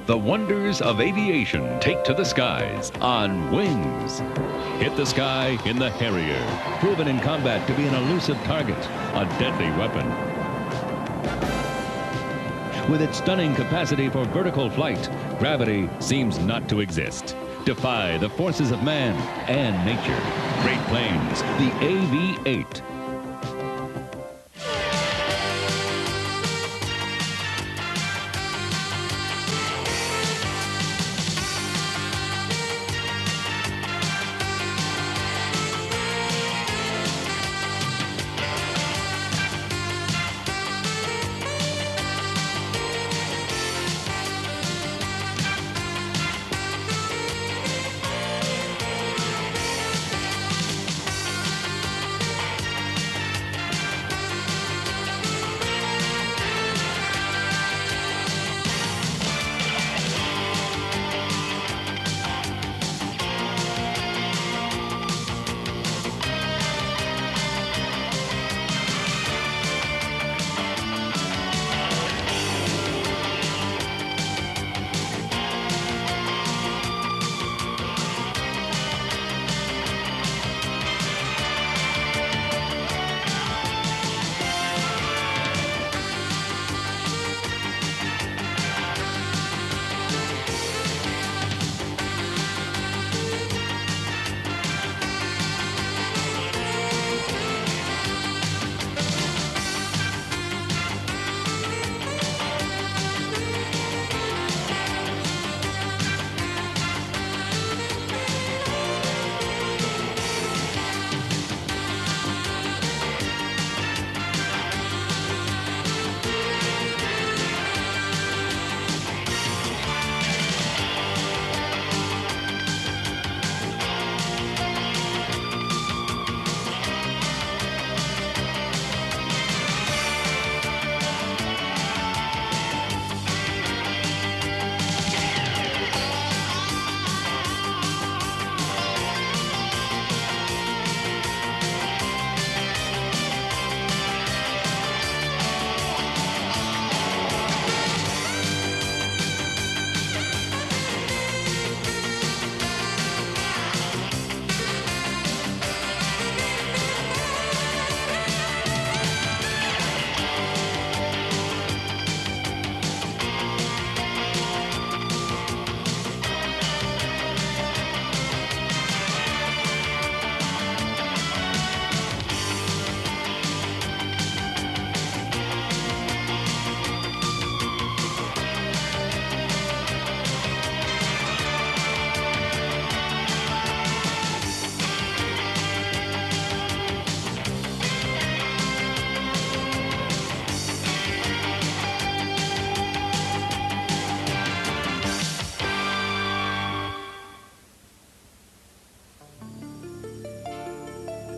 The wonders of aviation take to the skies on wings. Hit the sky in the Harrier, proven in combat to be an elusive target, a deadly weapon. With its stunning capacity for vertical flight, gravity seems not to exist. Defy the forces of man and nature. Great planes, the AV-8.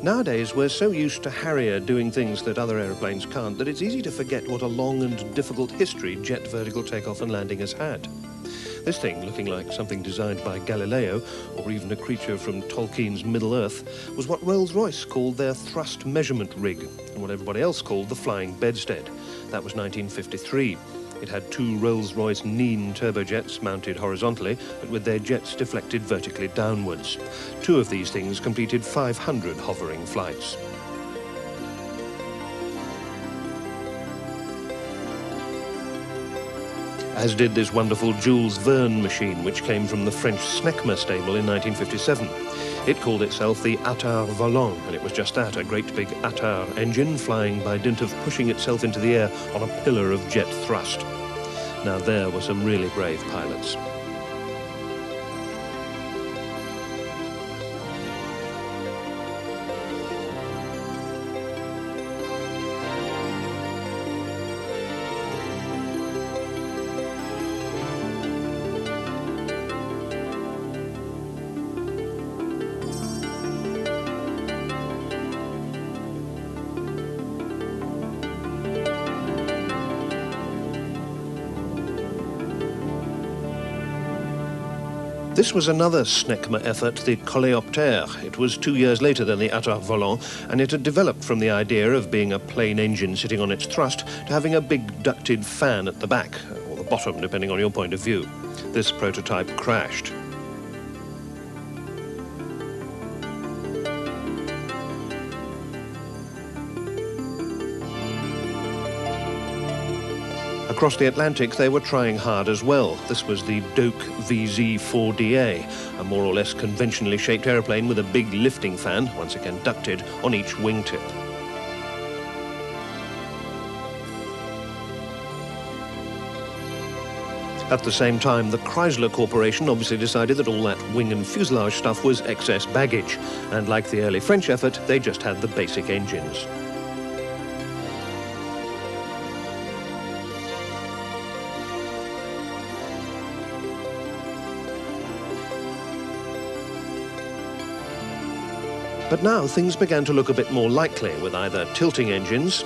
Nowadays, we're so used to Harrier doing things that other aeroplanes can't that it's easy to forget what a long and difficult history jet vertical takeoff and landing has had. This thing, looking like something designed by Galileo, or even a creature from Tolkien's Middle-earth, was what Rolls-Royce called their thrust measurement rig, and what everybody else called the Flying Bedstead. That was 1953. It had two Rolls-Royce Neen turbojets mounted horizontally, but with their jets deflected vertically downwards. Two of these things completed 500 hovering flights. As did this wonderful Jules Verne machine, which came from the French Snecma stable in 1957. It called itself the Attard Volant, and it was just that, a great big Attard engine flying by dint of pushing itself into the air on a pillar of jet thrust. Now there were some really brave pilots. This was another Snecma effort, the Coléoptère. It was 2 years later than the Attard Volant, and it had developed from the idea of being a plain engine sitting on its thrust to having a big ducted fan at the back, or the bottom, depending on your point of view. This prototype crashed. Across the Atlantic, they were trying hard as well. This was the Doak VZ-4DA, a more or less conventionally shaped aeroplane with a big lifting fan, once again ducted, on each wingtip. At the same time, the Chrysler Corporation obviously decided that all that wing and fuselage stuff was excess baggage, and like the early French effort, they just had the basic engines. But now things began to look a bit more likely, with either tilting engines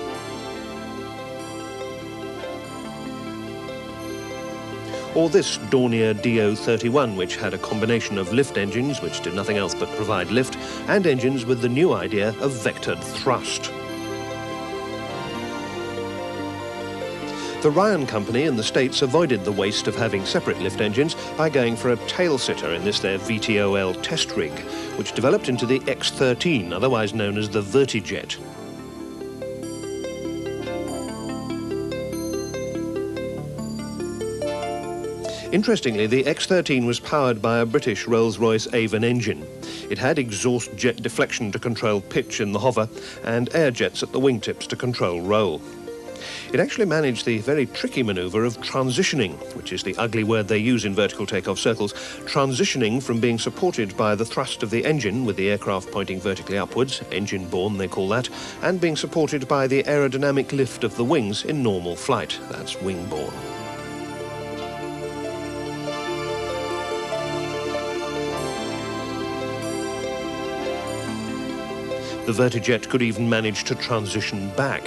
or this Dornier DO-31, which had a combination of lift engines, which did nothing else but provide lift, and engines with the new idea of vectored thrust. The Ryan Company in the States avoided the waste of having separate lift engines by going for a tail-sitter in this their VTOL test rig, which developed into the X-13, otherwise known as the Vertijet. Interestingly, the X-13 was powered by a British Rolls-Royce Avion engine. It had exhaust jet deflection to control pitch in the hover and air jets at the wingtips to control roll. It actually managed the very tricky manoeuvre of transitioning, which is the ugly word they use in vertical takeoff circles, transitioning from being supported by the thrust of the engine with the aircraft pointing vertically upwards, engine-borne they call that, and being supported by the aerodynamic lift of the wings in normal flight, that's wing-borne. The Vertijet could even manage to transition back.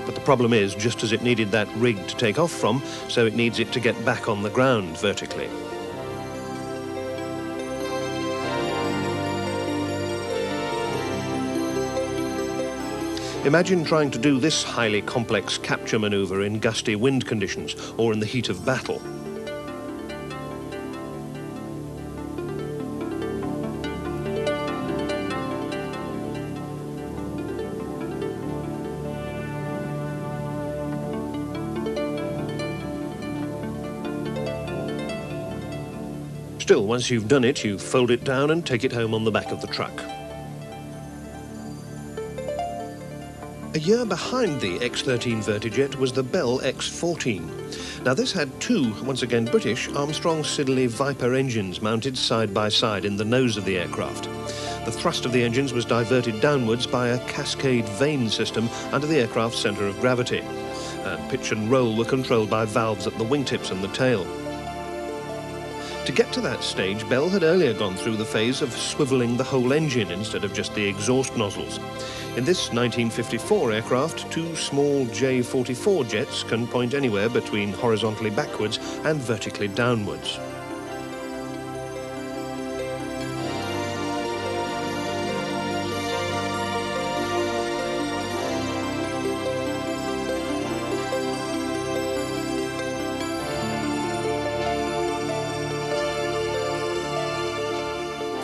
But the problem is, just as it needed that rig to take off from, so it needs it to get back on the ground vertically. Imagine trying to do this highly complex capture maneuver in gusty wind conditions or in the heat of battle. Still, once you've done it, you fold it down and take it home on the back of the truck. A year behind the X-13 Vertijet was the Bell X-14. Now this had two, once again British, Armstrong Siddeley Viper engines mounted side by side in the nose of the aircraft. The thrust of the engines was diverted downwards by a cascade vane system under the aircraft's centre of gravity, and pitch and roll were controlled by valves at the wingtips and the tail. To get to that stage, Bell had earlier gone through the phase of swivelling the whole engine instead of just the exhaust nozzles. In this 1954 aircraft, two small J-44 jets can point anywhere between horizontally backwards and vertically downwards.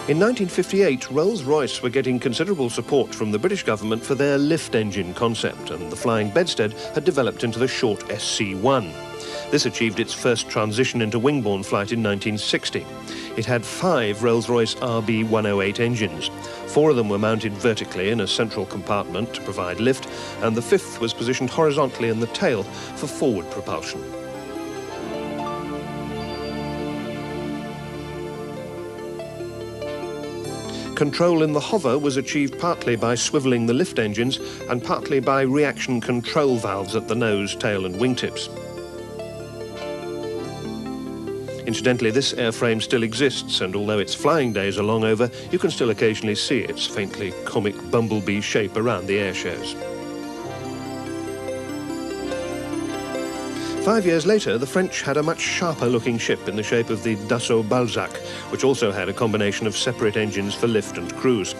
In 1958, Rolls-Royce were getting considerable support from the British government for their lift engine concept, and the Flying Bedstead had developed into the short SC-1. This achieved its first transition into wing-borne flight in 1960. It had 5 Rolls-Royce RB-108 engines. 4 of them were mounted vertically in a central compartment to provide lift, and the 5th was positioned horizontally in the tail for forward propulsion. Control in the hover was achieved partly by swivelling the lift engines and partly by reaction control valves at the nose, tail and wingtips. Incidentally, this airframe still exists, and although its flying days are long over, you can still occasionally see its faintly comic bumblebee shape around the air shows. 5 years later, the French had a much sharper-looking ship in the shape of the Dasault Balzac, which also had a combination of separate engines for lift and cruise.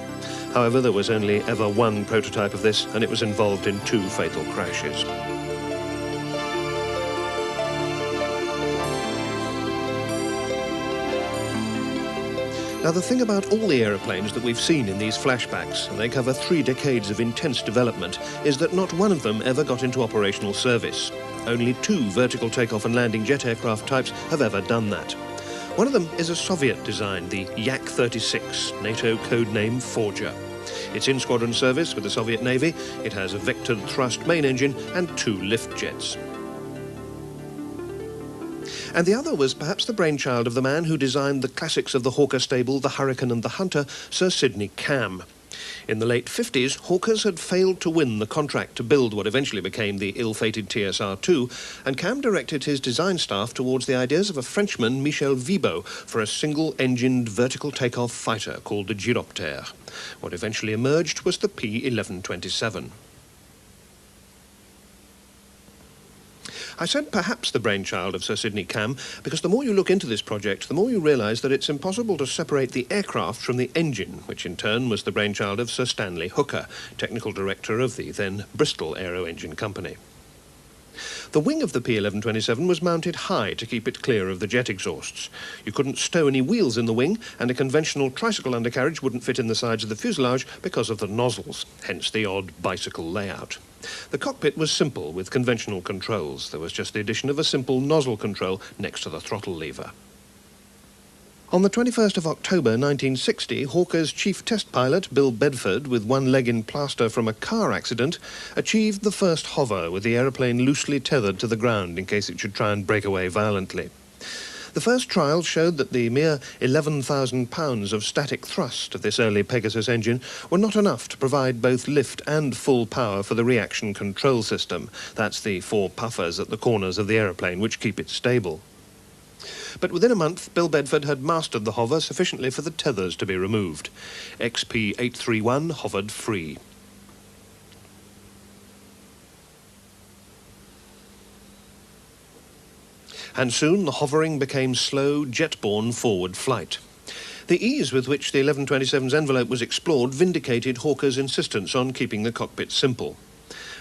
However, there was only ever one prototype of this, and it was involved in 2 fatal crashes. Now, the thing about all the aeroplanes that we've seen in these flashbacks, and they cover 3 decades of intense development, is that not one of them ever got into operational service. Only 2 vertical takeoff and landing jet aircraft types have ever done that. One of them is a Soviet design, the Yak-36, NATO codename Forger. It's in squadron service with the Soviet Navy. It has a vectored thrust main engine and 2 lift jets. And the other was perhaps the brainchild of the man who designed the classics of the Hawker stable, the Hurricane and the Hunter, Sir Sidney Cam. In the late 50s, Hawkers had failed to win the contract to build what eventually became the ill-fated TSR-2, and Cam directed his design staff towards the ideas of a Frenchman, Michel Vibo, for a single-engined vertical takeoff fighter called the Gyropter. What eventually emerged was the P-1127. I said perhaps the brainchild of Sir Sidney Cam because the more you look into this project, the more you realise that it's impossible to separate the aircraft from the engine, which in turn was the brainchild of Sir Stanley Hooker, technical director of the then Bristol Aero Engine Company. The wing of the P-1127 was mounted high to keep it clear of the jet exhausts. You couldn't stow any wheels in the wing, and a conventional tricycle undercarriage wouldn't fit in the sides of the fuselage because of the nozzles, hence the odd bicycle layout. The cockpit was simple, with conventional controls. There was just the addition of a simple nozzle control next to the throttle lever. On the 21st of October 1960, Hawker's chief test pilot, Bill Bedford, with one leg in plaster from a car accident, achieved the first hover with the aeroplane loosely tethered to the ground in case it should try and break away violently. The first trials showed that the mere 11,000 pounds of static thrust of this early Pegasus engine were not enough to provide both lift and full power for the reaction control system. That's the 4 puffers at the corners of the aeroplane which keep it stable. But within a month, Bill Bedford had mastered the hover sufficiently for the tethers to be removed. XP-831 hovered free. And soon the hovering became slow, jet-borne forward flight. The ease with which the 1127's envelope was explored vindicated Hawker's insistence on keeping the cockpit simple.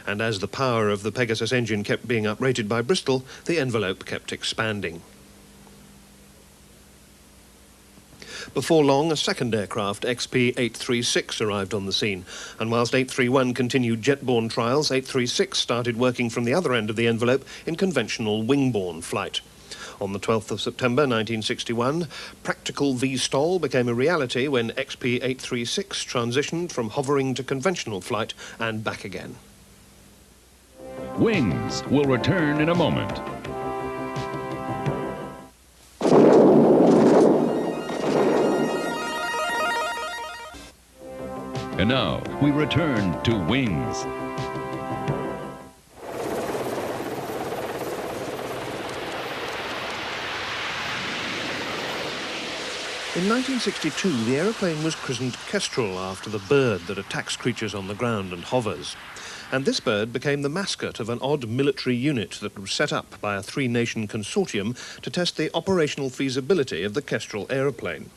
And as the power of the Pegasus engine kept being uprated by Bristol, the envelope kept expanding. Before long, a second aircraft, XP-836, arrived on the scene, and whilst 831 continued jet-borne trials, 836 started working from the other end of the envelope in conventional wing-borne flight. On the 12th of September 1961, practical V-STOL became a reality when XP-836 transitioned from hovering to conventional flight and back again. Wings will return in a moment. And now, we return to Wings. In 1962, the aeroplane was christened Kestrel after the bird that attacks creatures on the ground and hovers. And this bird became the mascot of an odd military unit that was set up by a 3-nation consortium to test the operational feasibility of the Kestrel aeroplane.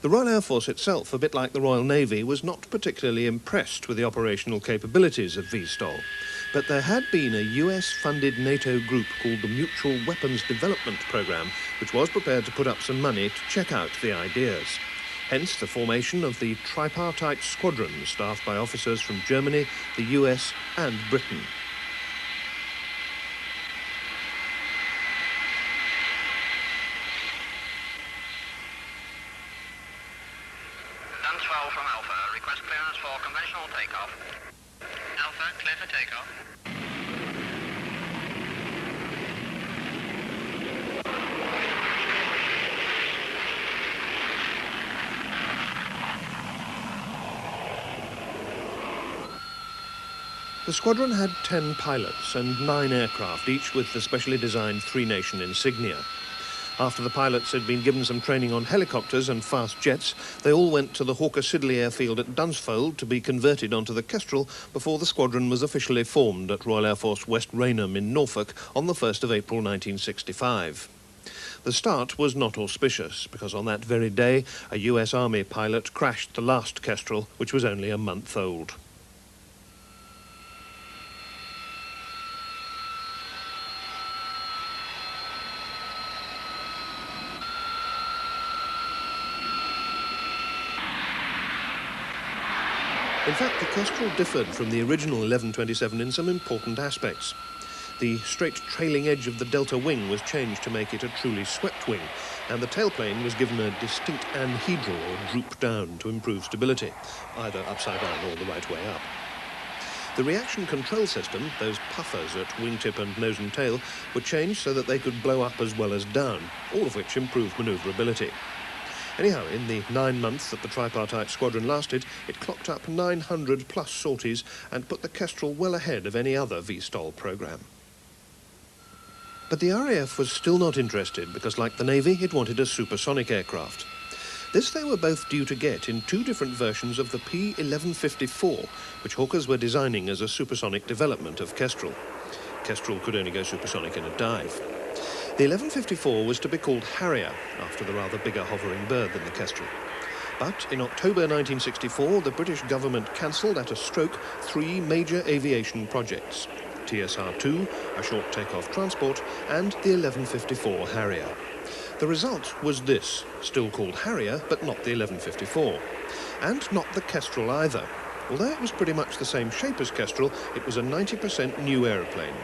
The Royal Air Force itself, a bit like the Royal Navy, was not particularly impressed with the operational capabilities of V-STOL. But there had been a US-funded NATO group called the Mutual Weapons Development Programme, which was prepared to put up some money to check out the ideas. Hence the formation of the tripartite squadron staffed by officers from Germany, the US and Britain. From Alpha, request clearance for conventional takeoff. Alpha, clear for takeoff. The squadron had 10 pilots and 9 aircraft, each with the specially designed 3-nation insignia. After the pilots had been given some training on helicopters and fast jets, they all went to the Hawker Siddeley airfield at Dunsfold to be converted onto the Kestrel before the squadron was officially formed at Royal Air Force West Raynham in Norfolk on the 1st of April 1965. The start was not auspicious, because on that very day, a US Army pilot crashed the last Kestrel, which was only a month old. In fact, the Kestrel differed from the original 1127 in some important aspects. The straight trailing edge of the delta wing was changed to make it a truly swept wing, and the tailplane was given a distinct anhedral or droop down to improve stability, either upside down or the right way up. The reaction control system, those puffers at wingtip and nose and tail, were changed so that they could blow up as well as down, all of which improved manoeuvrability. Anyhow, in the 9 months that the tripartite squadron lasted, it clocked up 900 plus sorties and put the Kestrel well ahead of any other STOL programme. But the RAF was still not interested because, like the Navy, it wanted a supersonic aircraft. This they were both due to get in 2 different versions of the P-1154, which Hawkers were designing as a supersonic development of Kestrel. Kestrel could only go supersonic in a dive. The 1154 was to be called Harrier, after the rather bigger hovering bird than the Kestrel. But in October 1964, the British government cancelled at a stroke 3 major aviation projects: TSR-2, a short takeoff transport, and the 1154 Harrier. The result was this, still called Harrier, but not the 1154. And not the Kestrel either. Although it was pretty much the same shape as Kestrel, it was a 90% new aeroplane.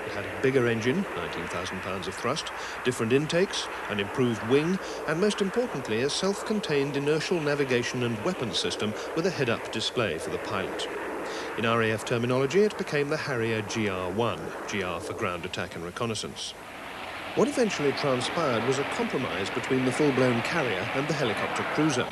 It had a bigger engine, 19,000 pounds of thrust, different intakes, an improved wing, and most importantly, a self-contained inertial navigation and weapons system with a head-up display for the pilot. In RAF terminology, it became the Harrier GR-1, GR for ground attack and reconnaissance. What eventually transpired was a compromise between the full-blown carrier and the helicopter cruiser.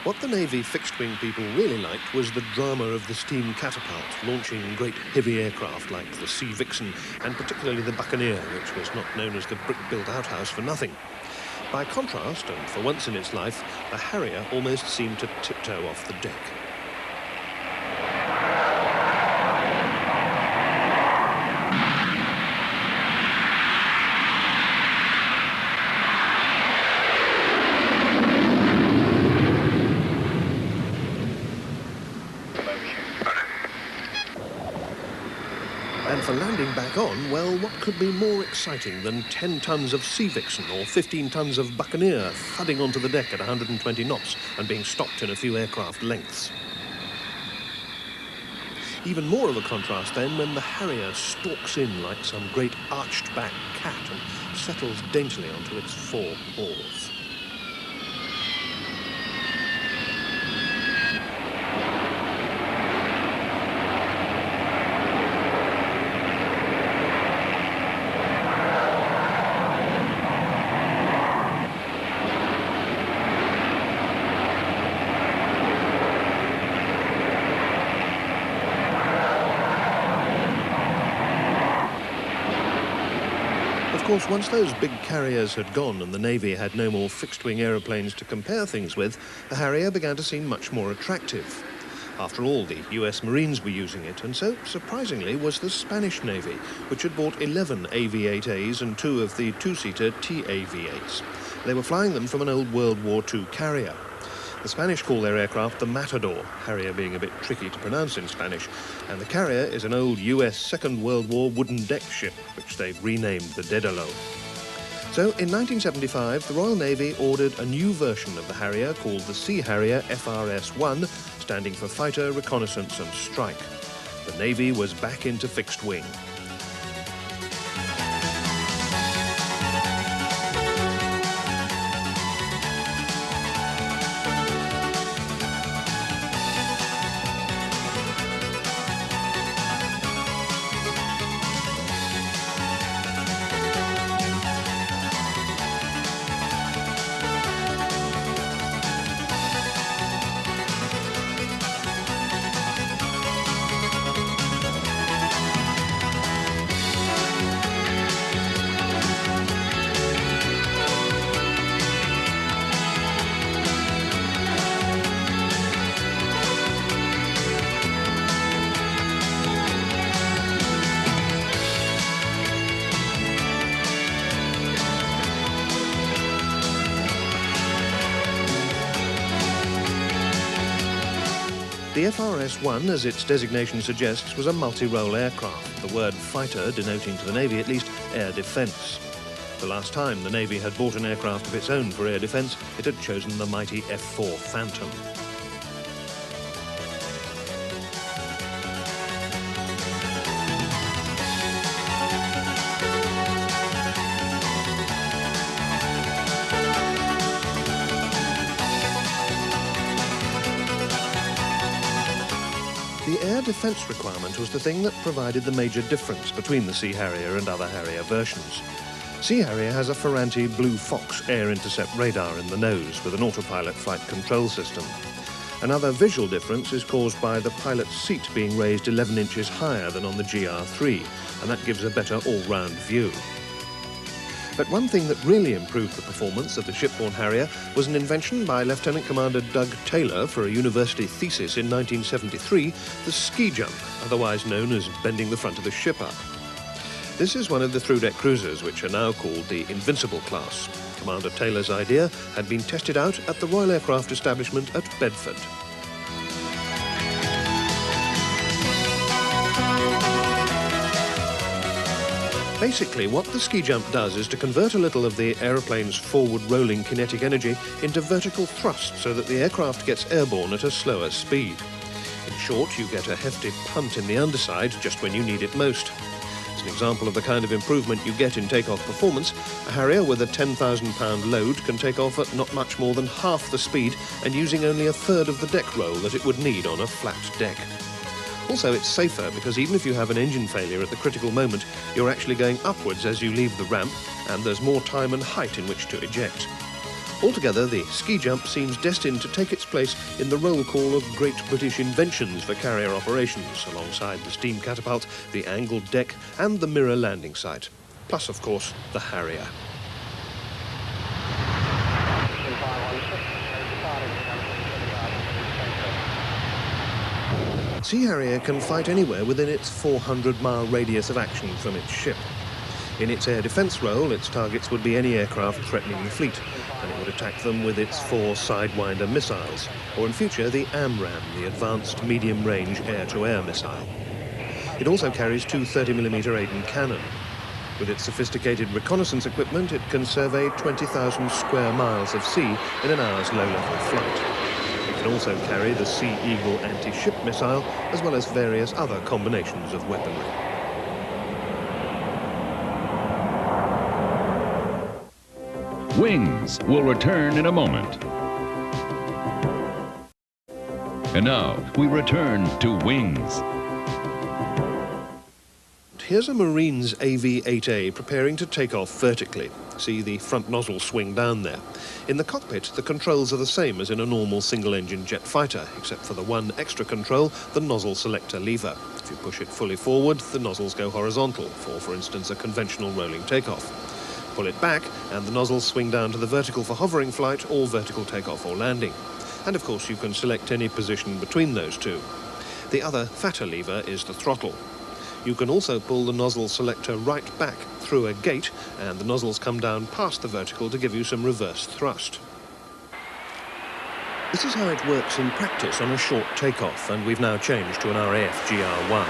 What the Navy fixed-wing people really liked was the drama of the steam catapult, launching great heavy aircraft like the Sea Vixen, and particularly the Buccaneer, which was not known as the brick-built outhouse for nothing. By contrast, and for once in its life, the Harrier almost seemed to tiptoe off the deck. And for landing back on, well, what could be more exciting than 10 tons of Sea Vixen or 15 tons of Buccaneer thudding onto the deck at 120 knots and being stopped in a few aircraft lengths? Even more of a contrast then when the Harrier stalks in like some great arched-back cat and settles daintily onto its 4 paws. Of course, once those big carriers had gone and the Navy had no more fixed-wing aeroplanes to compare things with, the Harrier began to seem much more attractive. After all, the US Marines were using it, and so, surprisingly, was the Spanish Navy, which had bought 11 AV-8As and 2 of the 2-seater TAV-8s. They were flying them from an old World War II carrier. The Spanish call their aircraft the Matador, Harrier being a bit tricky to pronounce in Spanish, and the carrier is an old US Second World War wooden deck ship, which they've renamed the Dasault. So in 1975, the Royal Navy ordered a new version of the Harrier called the Sea Harrier FRS-1, standing for Fighter, Reconnaissance and Strike. The Navy was back into fixed wing. The FRS-1, as its designation suggests, was a multi-role aircraft, the word fighter denoting to the Navy at least air defence. The last time the Navy had bought an aircraft of its own for air defence, it had chosen the mighty F-4 Phantom. defence requirement was the thing that provided the major difference between the Sea Harrier and other Harrier versions. Sea Harrier has a Ferranti Blue Fox air intercept radar in the nose with an autopilot flight control system. Another visual difference is caused by the pilot's seat being raised 11 inches higher than on the GR3, and that gives a better all-round view. But one thing that really improved the performance of the shipborne Harrier was an invention by Lieutenant Commander Doug Taylor for a university thesis in 1973, the ski jump, otherwise known as bending the front of the ship up. This is one of the through-deck cruisers, which are now called the Invincible class. Commander Taylor's idea had been tested out at the Royal Aircraft Establishment at Bedford. Basically, what the ski jump does is to convert a little of the aeroplane's forward-rolling kinetic energy into vertical thrust so that the aircraft gets airborne at a slower speed. In short, you get a hefty punt in the underside just when you need it most. As an example of the kind of improvement you get in takeoff performance, a Harrier with a 10,000-pound load can take off at not much more than half the speed and using only a third of the deck roll that it would need on a flat deck. Also, it's safer because even if you have an engine failure at the critical moment, you're actually going upwards as you leave the ramp, and there's more time and height in which to eject. Altogether, the ski jump seems destined to take its place in the roll call of great British inventions for carrier operations, alongside the steam catapult, the angled deck, and the mirror landing site. Plus, of course, the Harrier. Sea Harrier can fight anywhere within its 400-mile radius of action from its ship. In its air defence role, its targets would be any aircraft threatening the fleet, and it would attack them with its 4 Sidewinder missiles, or in future the AMRAAM, the Advanced Medium-Range Air-to-Air Missile. It also carries 2 30mm Aden cannon. With its sophisticated reconnaissance equipment, it can survey 20,000 square miles of sea in an hour's low-level flight. It can also carry the Sea Eagle anti-ship missile, as well as various other combinations of weaponry. Wings will return in a moment. And now we return to Wings. Here's a Marine's AV-8A preparing to take off vertically. See the front nozzle swing down there. In the cockpit, the controls are the same as in a normal single-engine jet fighter, except for the one extra control, the nozzle selector lever. If you push it fully forward, the nozzles go horizontal, for instance, a conventional rolling takeoff. Pull it back, and the nozzles swing down to the vertical for hovering flight or vertical takeoff or landing. And of course, you can select any position between those two. The other, fatter lever is the throttle. You can also pull the nozzle selector right back through a gate, and the nozzles come down past the vertical to give you some reverse thrust. This is how it works in practice on a short takeoff, and we've now changed to an RAF GR1.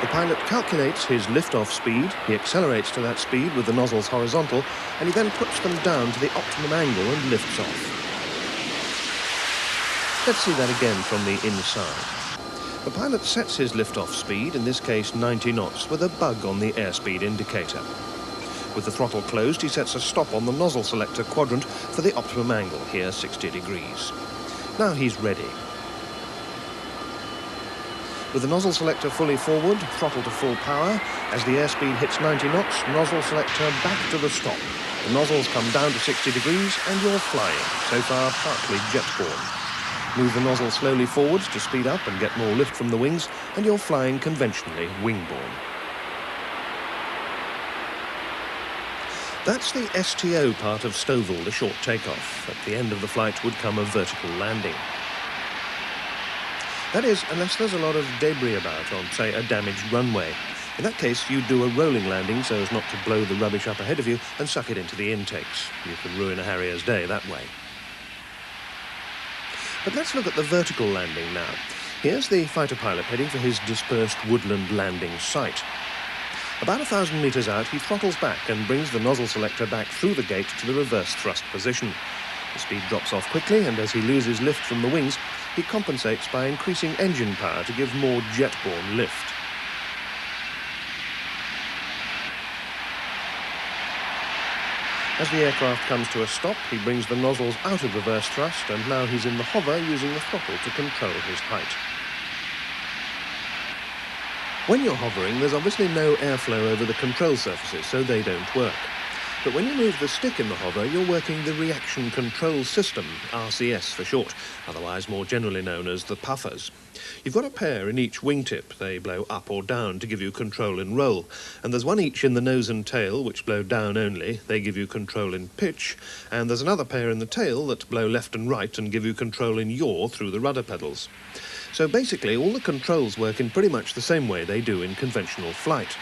The pilot calculates his lift-off speed, he accelerates to that speed with the nozzles horizontal, and he then puts them down to the optimum angle and lifts off. Let's see that again from the inside. The pilot sets his lift-off speed, in this case 90 knots, with a bug on the airspeed indicator. With the throttle closed, he sets a stop on the nozzle selector quadrant for the optimum angle, here 60 degrees. Now he's ready. With the nozzle selector fully forward, throttle to full power, as the airspeed hits 90 knots, nozzle selector back to the stop. The nozzles come down to 60 degrees and you're flying, so far partly jet-borne. Move the nozzle slowly forwards to speed up and get more lift from the wings, and you're flying conventionally wing-borne. That's the STO part of STOL, the short takeoff. At the end of the flight would come a vertical landing. That is, unless there's a lot of debris about on, say, a damaged runway. In that case, you'd do a rolling landing so as not to blow the rubbish up ahead of you and suck it into the intakes. You can ruin a Harrier's day that way. But let's look at the vertical landing now. Here's the fighter pilot heading for his dispersed woodland landing site. About 1,000 meters out, he throttles back and brings the nozzle selector back through the gate to the reverse thrust position. The speed drops off quickly, and as he loses lift from the wings, he compensates by increasing engine power to give more jet-borne lift. As the aircraft comes to a stop, he brings the nozzles out of reverse thrust, and now he's in the hover using the throttle to control his height. When you're hovering, there's obviously no airflow over the control surfaces, so they don't work. But when you move the stick in the hover, you're working the reaction control system, RCS for short, otherwise more generally known as the puffers. You've got a pair in each wingtip. They blow up or down to give you control in roll. And there's one each in the nose and tail, which blow down only. They give you control in pitch. And there's another pair in the tail that blow left and right and give you control in yaw through the rudder pedals. So basically, all the controls work in pretty much the same way they do in conventional flight.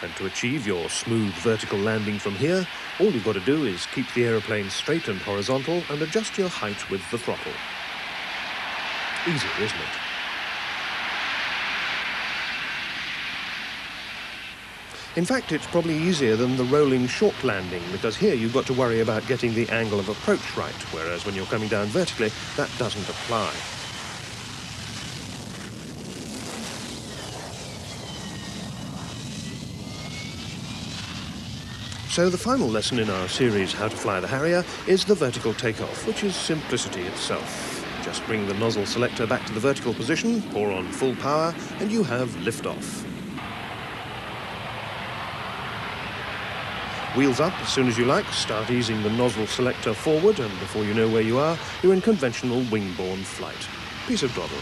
And to achieve your smooth vertical landing from here, all you've got to do is keep the aeroplane straight and horizontal and adjust your height with the throttle. Easy, isn't it? In fact, it's probably easier than the rolling short landing, because here you've got to worry about getting the angle of approach right, whereas when you're coming down vertically, that doesn't apply. So the final lesson in our series, How to Fly the Harrier, is the vertical takeoff, which is simplicity itself. Just bring the nozzle selector back to the vertical position, pour on full power, and you have liftoff. Wheels up as soon as you like, start easing the nozzle selector forward, and before you know where you are, you're in conventional wing-borne flight. Piece of throttle.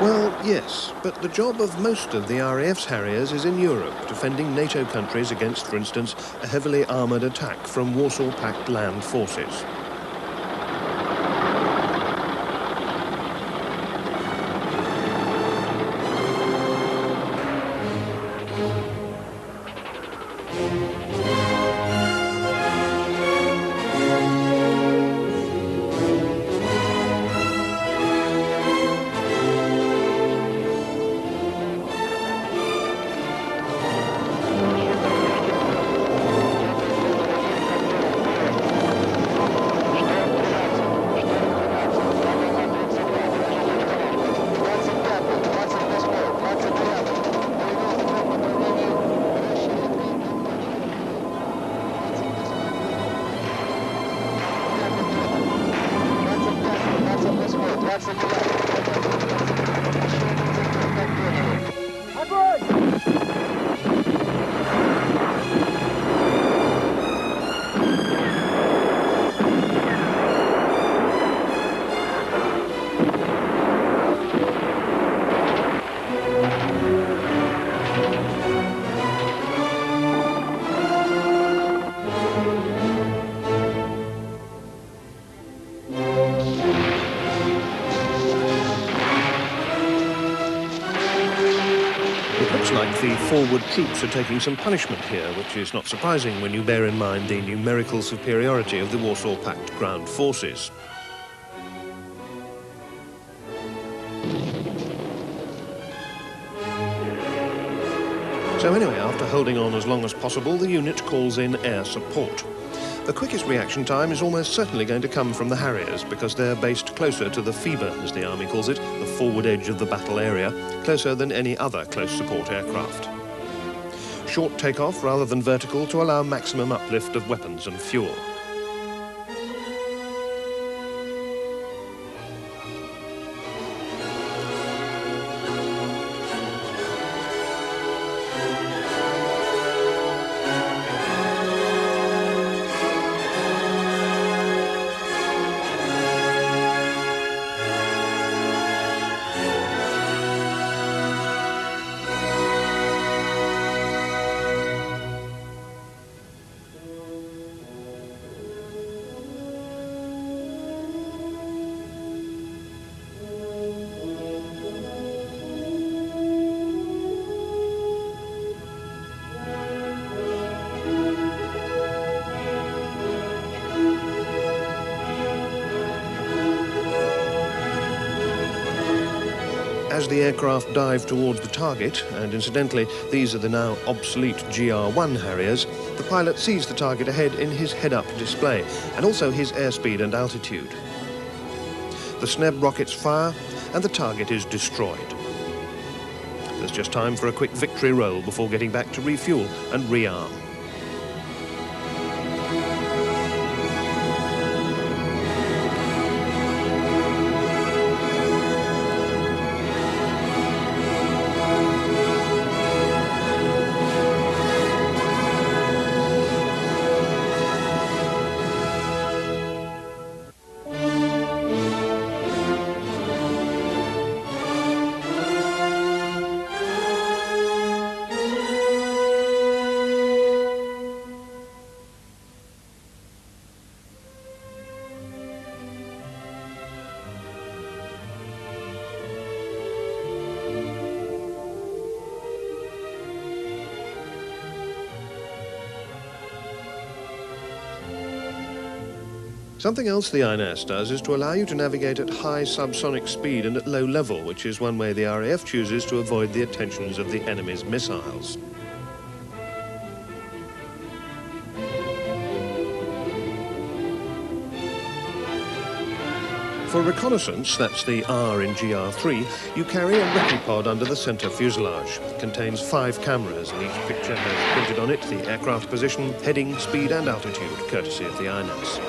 Well, yes, but the job of most of the RAF's Harriers is in Europe, defending NATO countries against, for instance, a heavily armoured attack from Warsaw Pact land forces. The forward troops are taking some punishment here, which is not surprising when you bear in mind the numerical superiority of the Warsaw Pact ground forces. So anyway, after holding on as long as possible, the unit calls in air support. The quickest reaction time is almost certainly going to come from the Harriers, because they're based closer to the FIBA, as the Army calls it, the forward edge of the battle area, closer than any other close support aircraft. Short takeoff rather than vertical to allow maximum uplift of weapons and fuel. As the aircraft dive towards the target, and incidentally, these are the now obsolete GR1 Harriers, the pilot sees the target ahead in his head-up display, and also his airspeed and altitude. The SNEB rockets fire, and the target is destroyed. There's just time for a quick victory roll before getting back to refuel and rearm. Something else the INS does is to allow you to navigate at high subsonic speed and at low level, which is one way the RAF chooses to avoid the attentions of the enemy's missiles. For reconnaissance, that's the R in GR3, you carry a recce pod under the centre fuselage. It contains 5 cameras, and each picture has printed on it the aircraft position, heading, speed and altitude, courtesy of the INS.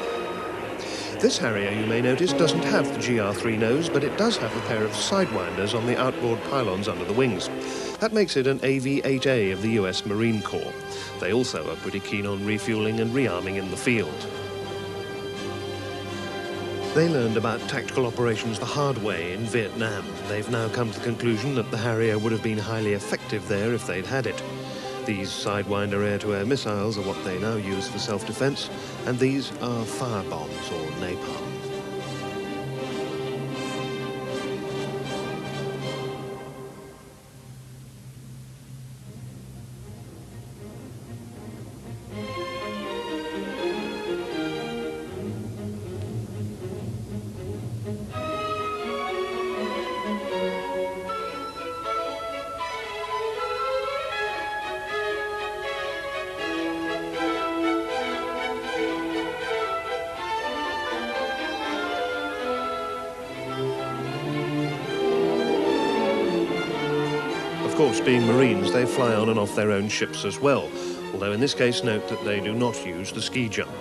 This Harrier, you may notice, doesn't have the GR3 nose, but it does have a pair of sidewinders on the outboard pylons under the wings. That makes it an AV-8A of the US Marine Corps. They also are pretty keen on refuelling and rearming in the field. They learned about tactical operations the hard way in Vietnam. They've now come to the conclusion that the Harrier would have been highly effective there if they'd had it. These Sidewinder air-to-air missiles are what they now use for self-defense, and these are firebombs or napalm. Of course, being Marines, they fly on and off their own ships as well, although in this case note that they do not use the ski jump.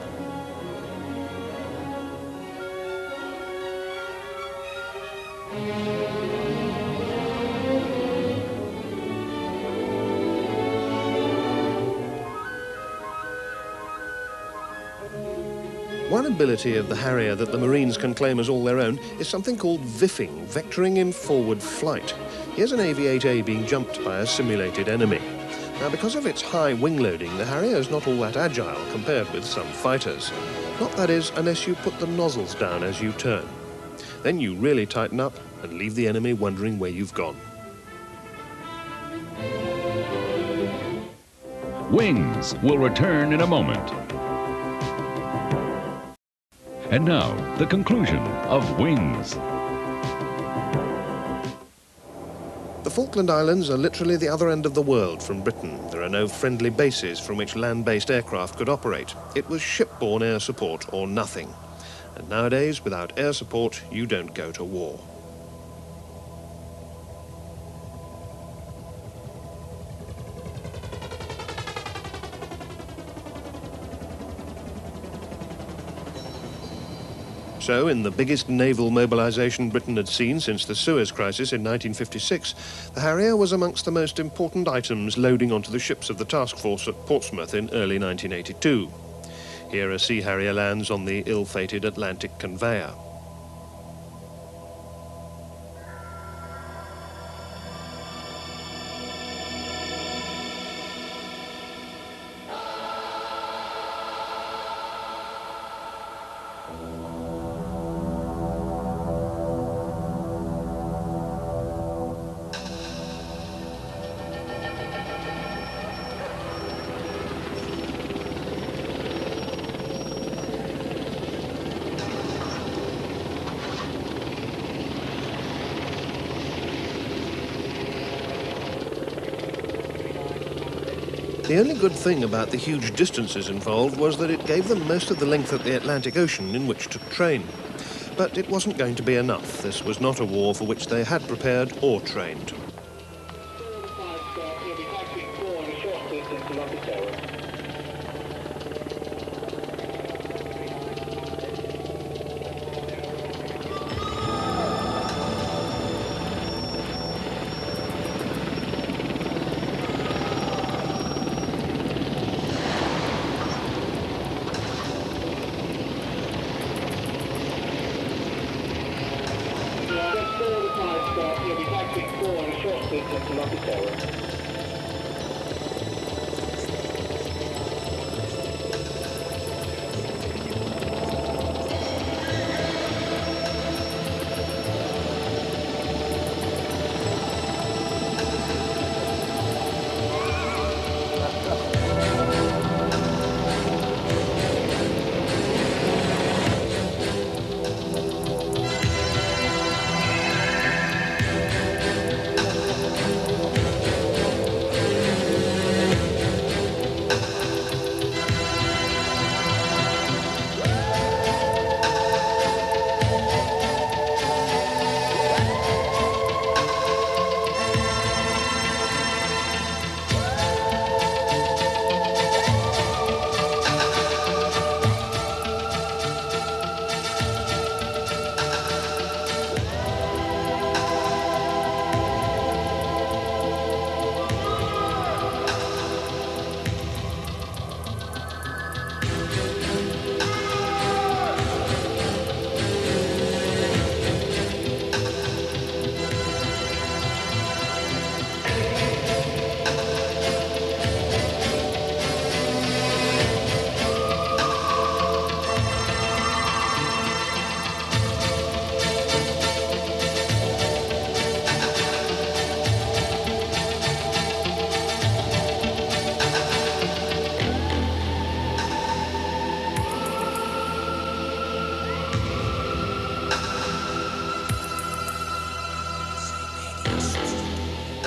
One ability of the Harrier that the Marines can claim as all their own is something called VIFing, vectoring in forward flight. Here's an AV-8A being jumped by a simulated enemy. Now, because of its high wing loading, the Harrier is not all that agile compared with some fighters. Not, that is, unless you put the nozzles down as you turn. Then you really tighten up and leave the enemy wondering where you've gone. Wings will return in a moment. And now, the conclusion of Wings. The Falkland Islands are literally the other end of the world from Britain. There are no friendly bases from which land-based aircraft could operate. It was shipborne air support or nothing. And nowadays, without air support, you don't go to war. So, in the biggest naval mobilisation Britain had seen since the Suez Crisis in 1956, the Harrier was amongst the most important items loading onto the ships of the task force at Portsmouth in early 1982. Here a Sea Harrier lands on the ill-fated Atlantic conveyor. The only good thing about the huge distances involved was that it gave them most of the length of the Atlantic Ocean in which to train. But it wasn't going to be enough. This was not a war for which they had prepared or trained.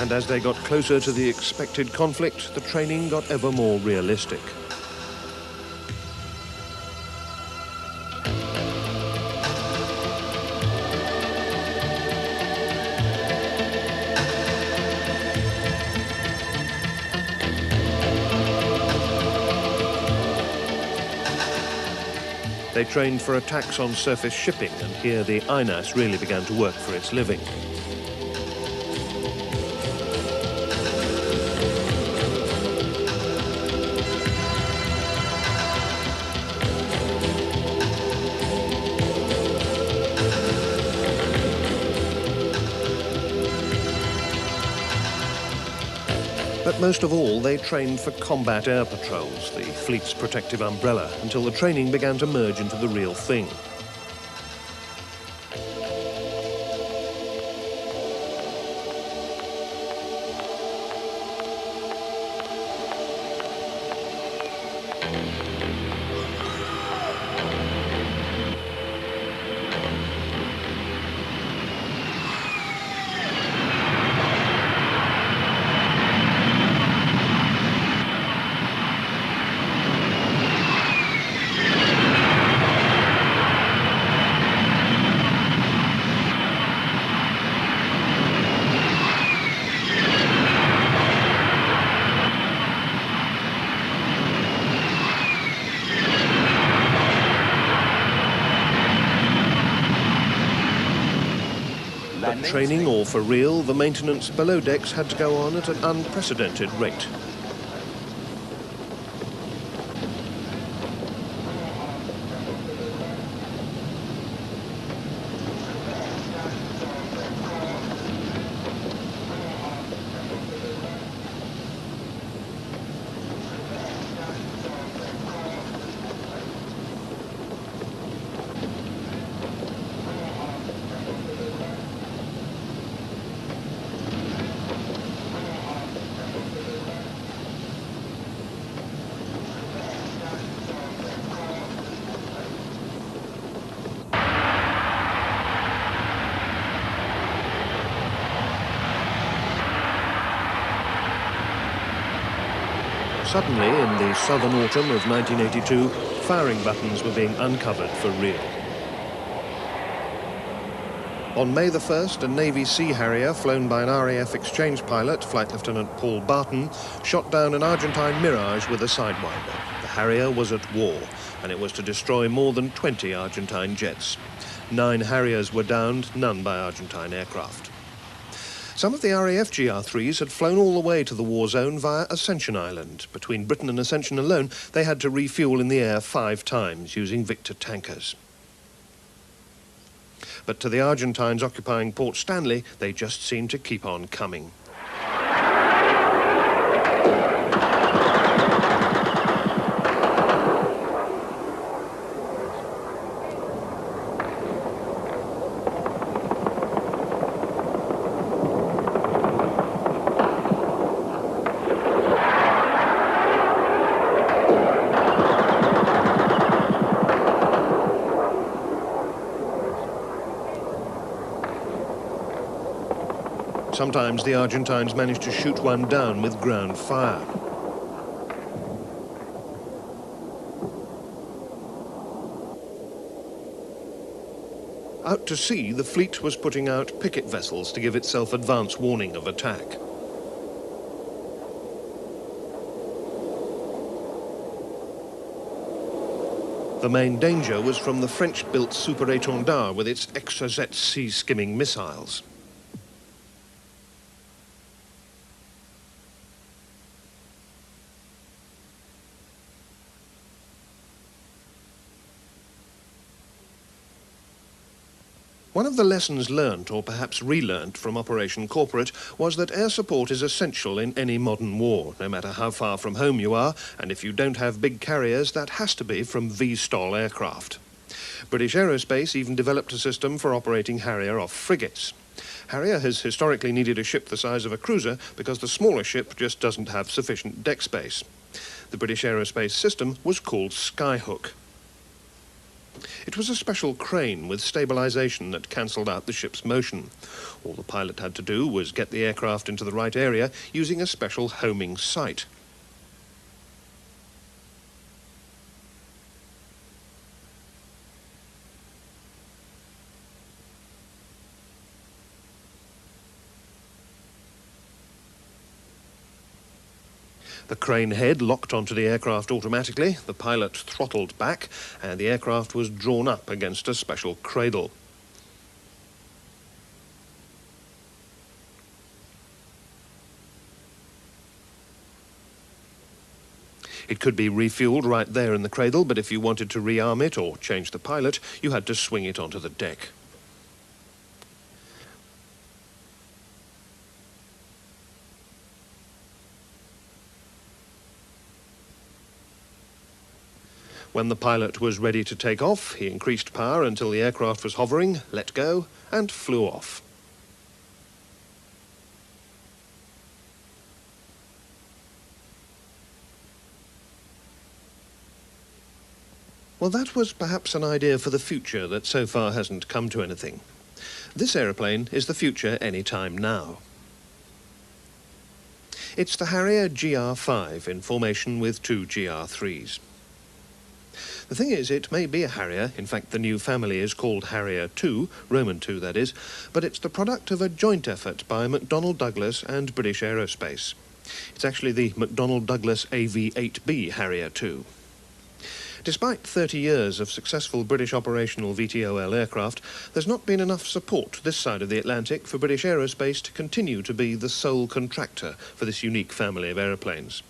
And as they got closer to the expected conflict, the training got ever more realistic. They trained for attacks on surface shipping, and here the INAS really began to work for its living. But most of all, they trained for combat air patrols, the fleet's protective umbrella, until the training began to merge into the real thing. But training or for real, the maintenance below decks had to go on at an unprecedented rate. Suddenly, in the southern autumn of 1982, firing buttons were being uncovered for real. On May the 1st, a Navy Sea Harrier flown by an RAF exchange pilot, Flight Lieutenant Paul Barton, shot down an Argentine Mirage with a Sidewinder. The Harrier was at war, and it was to destroy more than 20 Argentine jets. 9 Harriers were downed, none by Argentine aircraft. Some of the RAF GR3s had flown all the way to the war zone via Ascension Island. Between Britain and Ascension alone, they had to refuel in the air 5 times using Victor tankers. But to the Argentines occupying Port Stanley, they just seemed to keep on coming. Sometimes the Argentines managed to shoot one down with ground fire. Out to sea, the fleet was putting out picket vessels to give itself advance warning of attack. The main danger was from the French-built Super Étendard with its Exocet sea-skimming missiles. One of the lessons learnt, or perhaps relearnt, from Operation Corporate was that air support is essential in any modern war, no matter how far from home you are, and if you don't have big carriers, that has to be from STOL aircraft. British Aerospace even developed a system for operating Harrier off frigates. Harrier has historically needed a ship the size of a cruiser because the smaller ship just doesn't have sufficient deck space. The British Aerospace system was called Skyhook. It was a special crane with stabilization that cancelled out the ship's motion. All the pilot had to do was get the aircraft into the right area using a special homing sight. The crane head locked onto the aircraft automatically, the pilot throttled back, and the aircraft was drawn up against a special cradle. It could be refueled right there in the cradle, but if you wanted to rearm it or change the pilot, you had to swing it onto the deck. When the pilot was ready to take off, he increased power until the aircraft was hovering, let go, and flew off. Well, that was perhaps an idea for the future that so far hasn't come to anything. This aeroplane is the future any time now. It's the Harrier GR5 in formation with two GR3s. The thing is, it may be a Harrier, in fact the new family is called Harrier 2, Roman 2 that is, but it's the product of a joint effort by McDonnell Douglas and British Aerospace. It's actually the McDonnell Douglas AV-8B Harrier 2. Despite 30 years of successful British operational VTOL aircraft, there's not been enough support this side of the Atlantic for British Aerospace to continue to be the sole contractor for this unique family of aeroplanes.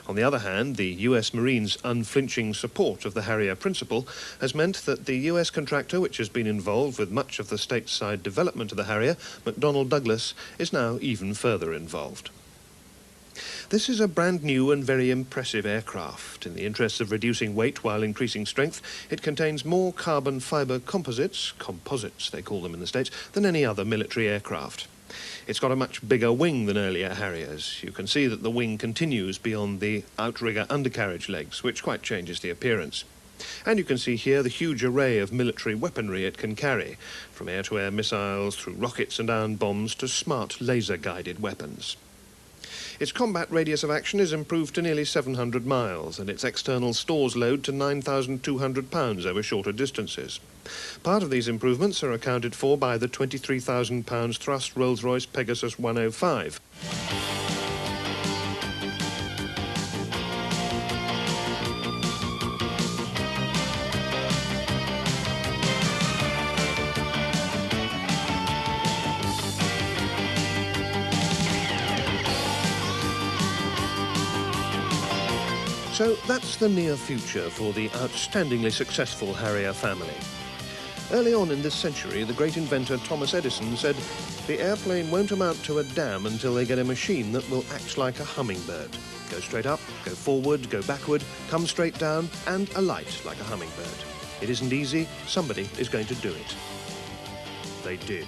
On the other hand, the US Marines' unflinching support of the Harrier principle has meant that the US contractor, which has been involved with much of the stateside development of the Harrier, McDonnell Douglas, is now even further involved. This is a brand new and very impressive aircraft. In the interests of reducing weight while increasing strength, it contains more carbon fibre composites they call them in the States, than any other military aircraft. It's got a much bigger wing than earlier Harriers. You can see that the wing continues beyond the outrigger undercarriage legs, which quite changes the appearance. And you can see here the huge array of military weaponry it can carry, from air-to-air missiles through rockets and iron bombs to smart laser-guided weapons. Its combat radius of action is improved to nearly 700 miles, and its external stores load to 9,200 pounds over shorter distances. Part of these improvements are accounted for by the 23,000 pounds thrust Rolls-Royce Pegasus 105. So that's the near future for the outstandingly successful Harrier family. Early on in this century, the great inventor Thomas Edison said, "The airplane won't amount to a dam until they get a machine that will act like a hummingbird. Go straight up, go forward, go backward, come straight down, and alight like a hummingbird. It isn't easy, somebody is going to do it." They did.